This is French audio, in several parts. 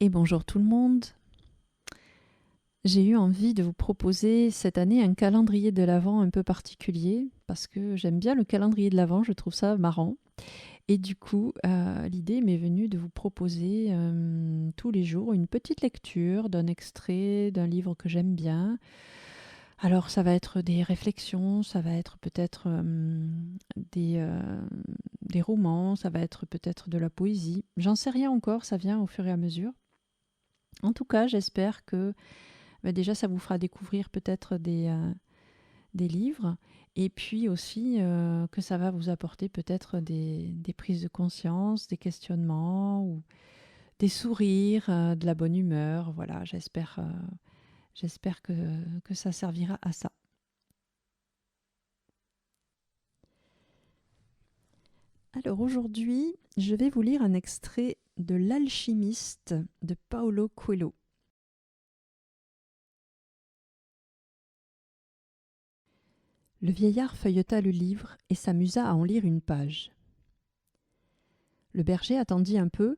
Et bonjour tout le monde. J'ai eu envie de vous proposer cette année un calendrier de l'Avent un peu particulier parce que j'aime bien le calendrier de l'Avent, je trouve ça marrant. Et du coup, l'idée m'est venue de vous proposer tous les jours une petite lecture d'un extrait d'un livre que j'aime bien. Alors ça va être des réflexions, ça va être peut-être des romans, ça va être peut-être de la poésie. J'en sais rien encore, ça vient au fur et à mesure. En tout cas, j'espère que déjà, ça vous fera découvrir peut-être des livres et puis aussi que ça va vous apporter peut-être des prises de conscience, des questionnements ou des sourires, de la bonne humeur. Voilà, j'espère que ça servira à ça. Alors aujourd'hui, je vais vous lire un extrait de L'Alchimiste de Paulo Coelho. Le vieillard feuilleta le livre et s'amusa à en lire une page. Le berger attendit un peu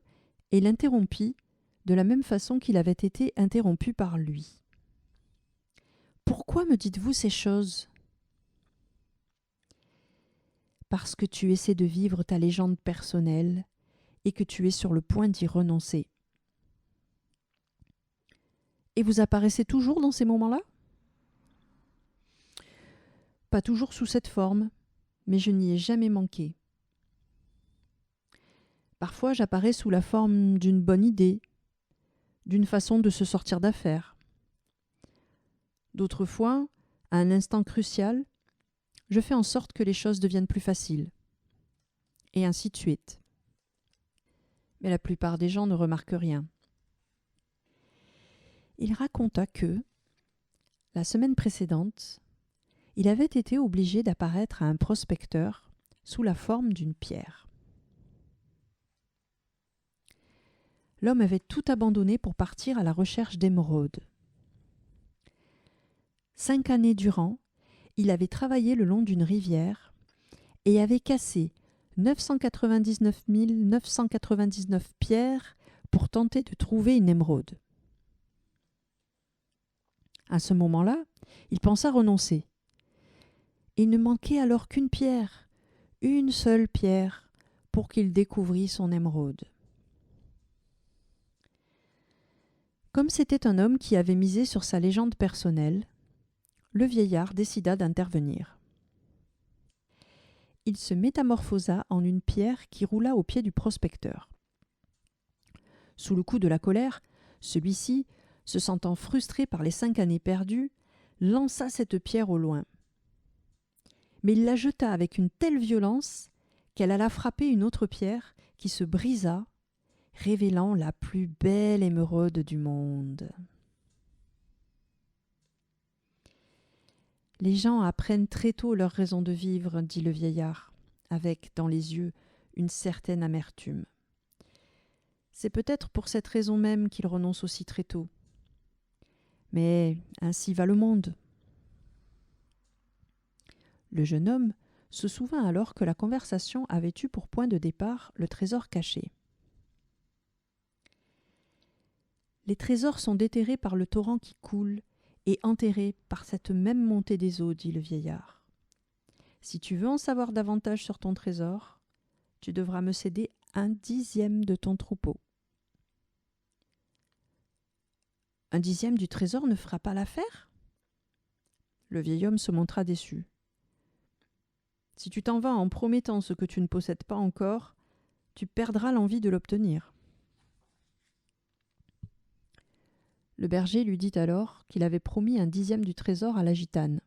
et l'interrompit de la même façon qu'il avait été interrompu par lui. « Pourquoi me dites-vous ces choses ?»« Parce que tu essaies de vivre ta légende personnelle et que tu es sur le point d'y renoncer. »« Et vous apparaissez toujours dans ces moments-là ?»« Pas toujours sous cette forme, mais je n'y ai jamais manqué. Parfois j'apparais sous la forme d'une bonne idée, d'une façon de se sortir d'affaire. D'autres fois, à un instant crucial, je fais en sorte que les choses deviennent plus faciles. Et ainsi de suite. Mais la plupart des gens ne remarquent rien. » Il raconta que, la semaine précédente, il avait été obligé d'apparaître à un prospecteur sous la forme d'une pierre. L'homme avait tout abandonné pour partir à la recherche d'émeraudes. 5 années durant, il avait travaillé le long d'une rivière et avait cassé 999 999 pierres pour tenter de trouver une émeraude. À ce moment-là, il pensa renoncer. Il ne manquait alors qu'une pierre, une seule pierre, pour qu'il découvrît son émeraude. Comme c'était un homme qui avait misé sur sa légende personnelle, le vieillard décida d'intervenir. Il se métamorphosa en une pierre qui roula aux pieds du prospecteur. Sous le coup de la colère, celui-ci, se sentant frustré par les 5 années perdues, lança cette pierre au loin. Mais il la jeta avec une telle violence qu'elle alla frapper une autre pierre qui se brisa, révélant la plus belle émeraude du monde. « Les gens apprennent très tôt leur raison de vivre, » dit le vieillard, avec, dans les yeux, une certaine amertume. C'est peut-être pour cette raison même qu'ils renoncent aussi très tôt. Mais ainsi va le monde. Le jeune homme se souvint alors que la conversation avait eu pour point de départ le trésor caché. Les trésors sont déterrés par le torrent qui coule et enterrés par cette même montée des eaux, dit le vieillard. Si tu veux en savoir davantage sur ton trésor, tu devras me céder 1/10 de ton troupeau. 1/10 du trésor ne fera pas l'affaire ? Le vieil homme se montra déçu. Si tu t'en vas en promettant ce que tu ne possèdes pas encore, tu perdras l'envie de l'obtenir. Le berger lui dit alors qu'il avait promis 1/10 du trésor à la gitane.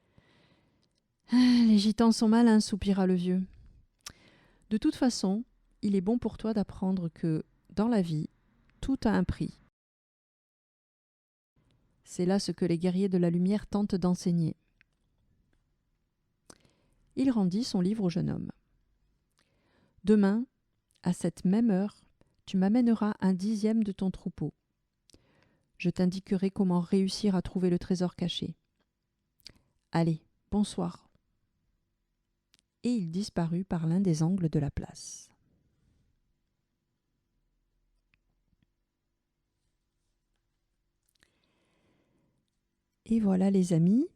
« Les gitans sont malins, » soupira le vieux. « De toute façon, il est bon pour toi d'apprendre que, dans la vie, tout a un prix. C'est là ce que les guerriers de la lumière tentent d'enseigner. » Il rendit son livre au jeune homme. « Demain, à cette même heure, tu m'amèneras 1/10 de ton troupeau. Je t'indiquerai comment réussir à trouver le trésor caché. Allez, bonsoir. » Et il disparut par l'un des angles de la place. Et voilà les amis,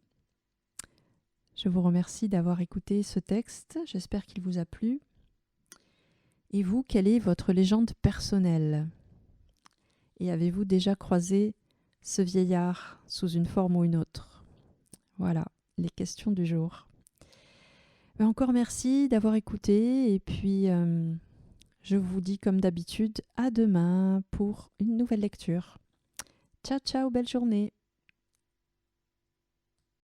je vous remercie d'avoir écouté ce texte, j'espère qu'il vous a plu. Et vous, quelle est votre légende personnelle ? Et avez-vous déjà croisé ce vieillard sous une forme ou une autre ? Voilà, les questions du jour. Encore merci d'avoir écouté et puis je vous dis comme d'habitude à demain pour une nouvelle lecture. Ciao ciao, belle journée.